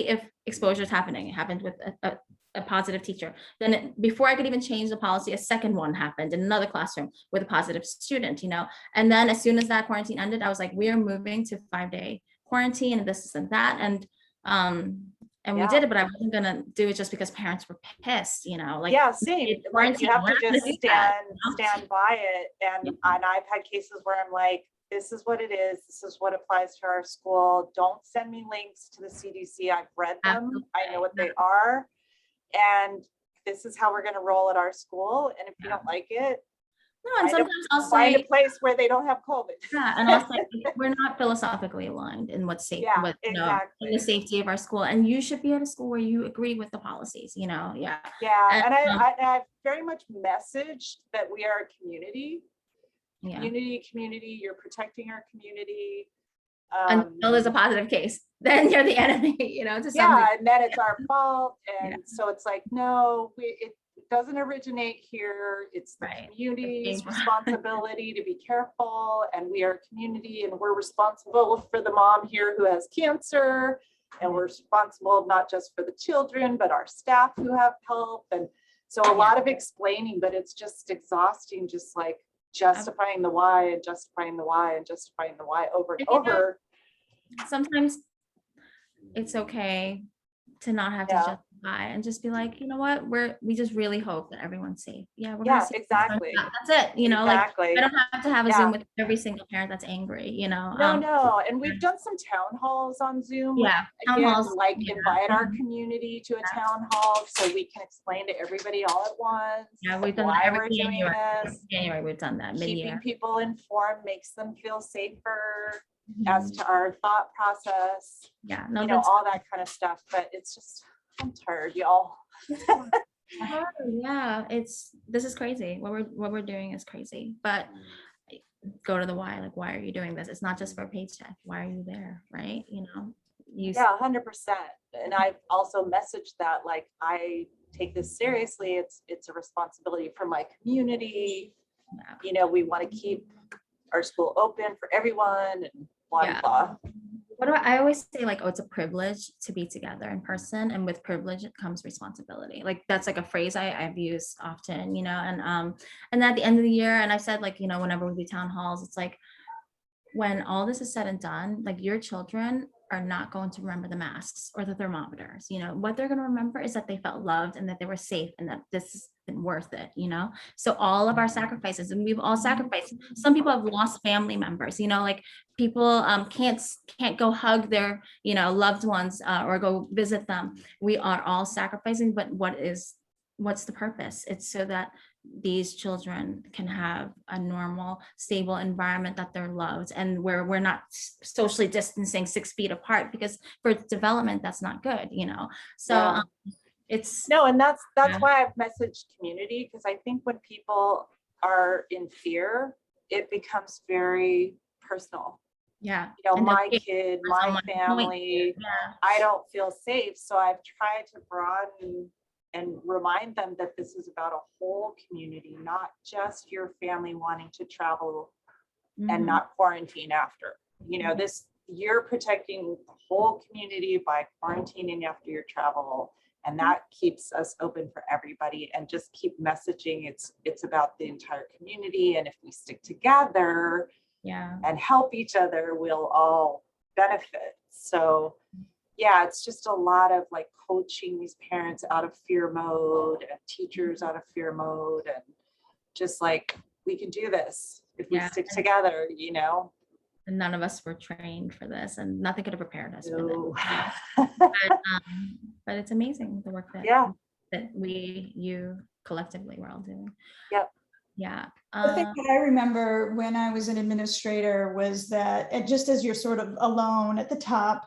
if exposure is happening. It happened with a positive teacher. Then before I could even change the policy, a second one happened in another classroom with a positive student, and then as soon as that quarantine ended, I was like, we are moving to 5-day quarantine and this and that. And we did it, but I wasn't gonna do it just because parents were pissed, same. Like you have to just stand by it. And I've had cases where I'm like, this is what it is. This is what applies to our school. Don't send me links to the CDC. I've read them. I know what they are. And this is how we're going to roll at our school. And if you don't like it, No, and sometimes I'll find a say, place where they don't have COVID. yeah, and I'll say we're not philosophically aligned in what's safe, Yeah, what, you know, exactly. in the safety of our school, and you should be at a school where you agree with the policies, you know. Yeah. Yeah, and I very much messaged that we are a community. Yeah. Community, you're protecting our community. Until there's a positive case, then you're the enemy, you know, to some Yeah, and then it's our fault. And Yeah. so it's like, no, it doesn't originate here. It's the Right. community's responsibility to be careful. And we are a community, and we're responsible for the mom here who has cancer. And we're responsible not just for the children, but our staff who have help. And so a lot of explaining, but it's just exhausting, just like justifying the why and justifying the why and justifying the why over and over. Sometimes it's okay to not have to justify and just be like, you know what, we just really hope that everyone's safe. Yeah, we're gonna see exactly. that's it, you know, exactly. like I don't have to have a Zoom with every single parent that's angry, you know. No, and we've done some town halls on Zoom. Town halls, like invite our community to a town hall so we can explain to everybody all at once. Yeah, we've done why that every we're doing this. January we've done that. Keeping people informed makes them feel safer as to our thought process. Yeah, no, you know, all that kind of stuff. But it's just, I'm tired, y'all. Yeah, this is crazy. What we're doing is crazy. But go to the why. Like, why are you doing this? It's not just for a paycheck. Why are you there? Right? You know. 100%. And I've also messaged that, like, I take this seriously. It's a responsibility for my community. You know, we want to keep our school open for everyone and blah blah. I always say, like, oh, it's a privilege to be together in person, and with privilege comes responsibility. Like, that's like a phrase I've used often, you know. And at the end of the year, and I've said, like, you know, whenever we do town halls, it's like, when all this is said and done, like, your children are not going to remember the masks or the thermometers. You know, what they're going to remember is that they felt loved and that they were safe and that this has been worth it, you know? So all of our sacrifices, and we've all sacrificed. Some people have lost family members, you know, like people can't go hug their, you know, loved ones or go visit them. We are all sacrificing, but what's the purpose? It's so that these children can have a normal, stable environment, that they're loved, and where we're not socially distancing 6 feet apart, because for development, that's not good, you know? So it's and that's why I've messaged community, because I think when people are in fear, it becomes very personal. Yeah. You know, my kid, my family, I don't feel safe. So I've tried to broaden and remind them that this is about a whole community, not just your family wanting to travel and not quarantine after. You know, you're protecting the whole community by quarantining after your travel, and that keeps us open for everybody. And just keep messaging it's about the entire community, and if we stick together and help each other, we'll all benefit. So it's just a lot of, like, coaching these parents out of fear mode and teachers out of fear mode, and just like, we can do this if we stick together, you know. And none of us were trained for this, and nothing could have prepared us for this. But it's amazing the work that you collectively we're all doing. The thing that I remember when I was an administrator was that, and just as you're sort of alone at the top,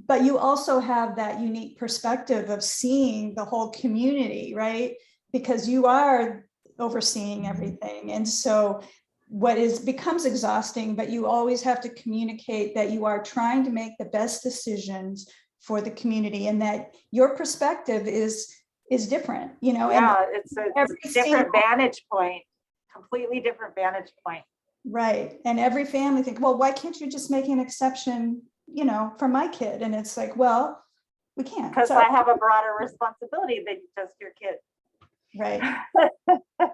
but you also have that unique perspective of seeing the whole community, right? Because you are overseeing everything. And so becomes exhausting, but you always have to communicate that you are trying to make the best decisions for the community, and that your perspective is different, you know. It's a different vantage point, completely different vantage point. Right. And every family think, well, why can't you just make an exception, you know, for my kid? And it's like, well, we can't. Because I have a broader responsibility than just your kid. Right.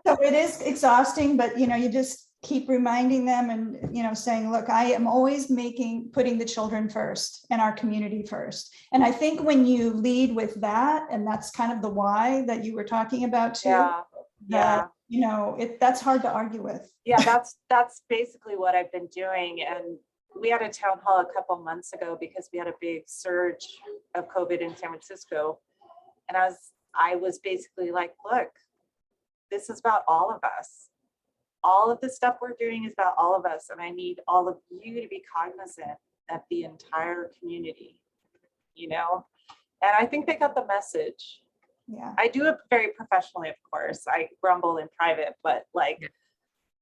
So it is exhausting, but, you know, you just keep reminding them and, you know, saying, look, I am always putting the children first and our community first. And I think when you lead with that, and that's kind of the why that you were talking about too, you know, that's hard to argue with. That's basically what I've been doing. And we had a town hall a couple months ago because we had a big surge of COVID in San Francisco. And I was I was basically like, look, this is about all of us. All of the stuff we're doing is about all of us. And I need all of you to be cognizant of the entire community, you know? And I think they got the message. Yeah. I do it very professionally, of course. I grumble in private, but like,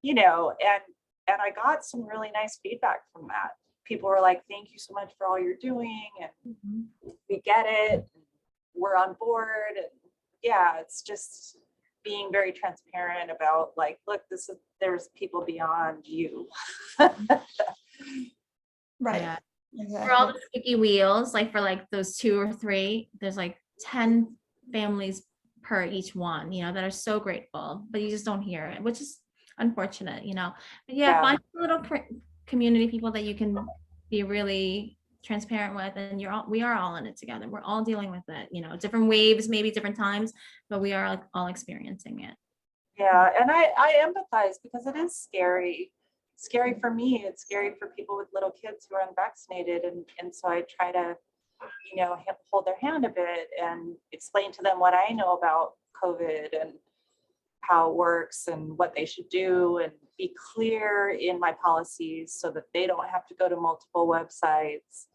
you know, and I got some really nice feedback from that. People were like, thank you so much for all you're doing. And we get it. We're on board. And yeah, it's just being very transparent about like, look, there's people beyond you. Right. Yeah. Exactly. For all the squeaky wheels, like for like those 2 or 3, there's like 10 families per each one, you know, that are so grateful, but you just don't hear it, which is unfortunate, you know. But yeah, find little community people that you can be really transparent with, and we are all in it together. We're all dealing with it, you know, different waves, maybe different times, but we are like all experiencing it. Yeah, and I empathize because it is scary for me. It's scary for people with little kids who are unvaccinated, and so I try to, you know, hold their hand a bit and explain to them what I know about COVID and how it works and what they should do, and be clear in my policies so that they don't have to go to multiple websites,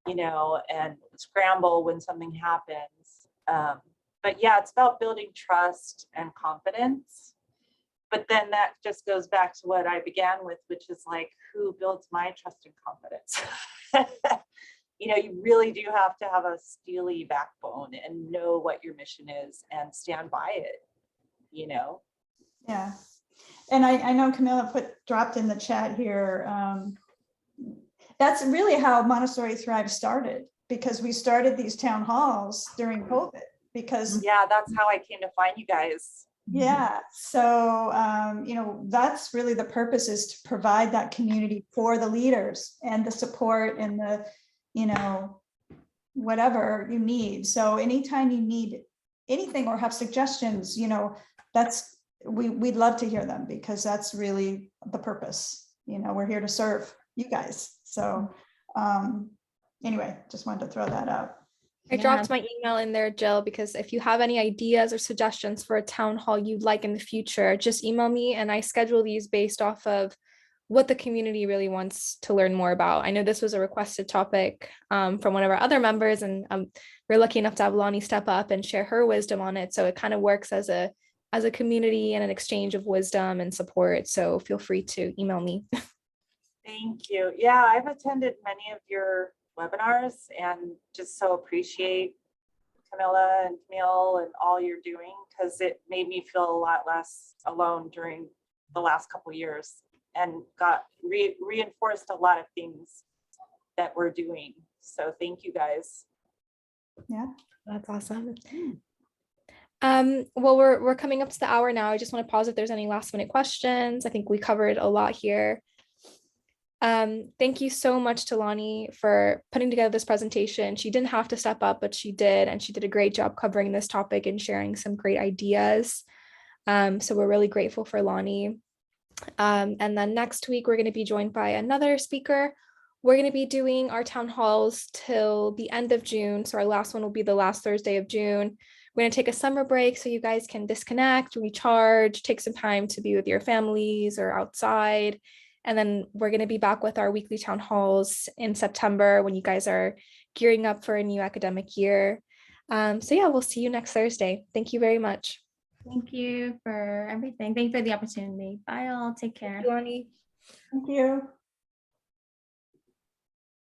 you know, and scramble when something happens. But yeah, it's about building trust and confidence. But then that just goes back to what I began with, which is like, who builds my trust and confidence? You know, you really do have to have a steely backbone and know what your mission is and stand by it, you know? Yeah. And I know Camilla dropped in the chat here. That's really how Montessori Thrive started, because we started these town halls during COVID because yeah, that's how I came to find you guys. Yeah. So, you know, that's really the purpose, is to provide that community for the leaders and the support and the, you know, whatever you need. So anytime you need anything or have suggestions, you know, we'd love to hear them, because that's really the purpose. You know, we're here to serve you guys. So anyway, just wanted to throw that out. I dropped my email in there, Jill, because if you have any ideas or suggestions for a town hall you'd like in the future, just email me, and I schedule these based off of what the community really wants to learn more about. I know this was a requested topic from one of our other members, and we're lucky enough to have Lonnie step up and share her wisdom on it. So it kind of works as a community and an exchange of wisdom and support. So feel free to email me. Thank you. Yeah, I've attended many of your webinars and just so appreciate Camilla and Camille and all you're doing, because it made me feel a lot less alone during the last couple of years, and got reinforced a lot of things that we're doing. So thank you guys. Yeah, that's awesome. Well, we're coming up to the hour now. I just want to pause if there's any last minute questions. I think we covered a lot here. Thank you so much to Lonnie for putting together this presentation. She didn't have to step up, but she did, and she did a great job covering this topic and sharing some great ideas. So we're really grateful for Lonnie. And then next week, we're going to be joined by another speaker. We're going to be doing our town halls till the end of June. So our last one will be the last Thursday of June. We're going to take a summer break so you guys can disconnect, recharge, take some time to be with your families or outside. And then we're going to be back with our weekly town halls in September, when you guys are gearing up for a new academic year. So yeah, we'll see you next Thursday. Thank you very much. Thank you for everything. Thank you for the opportunity. Bye all. Take care. Thank you, Lonnie. thank you.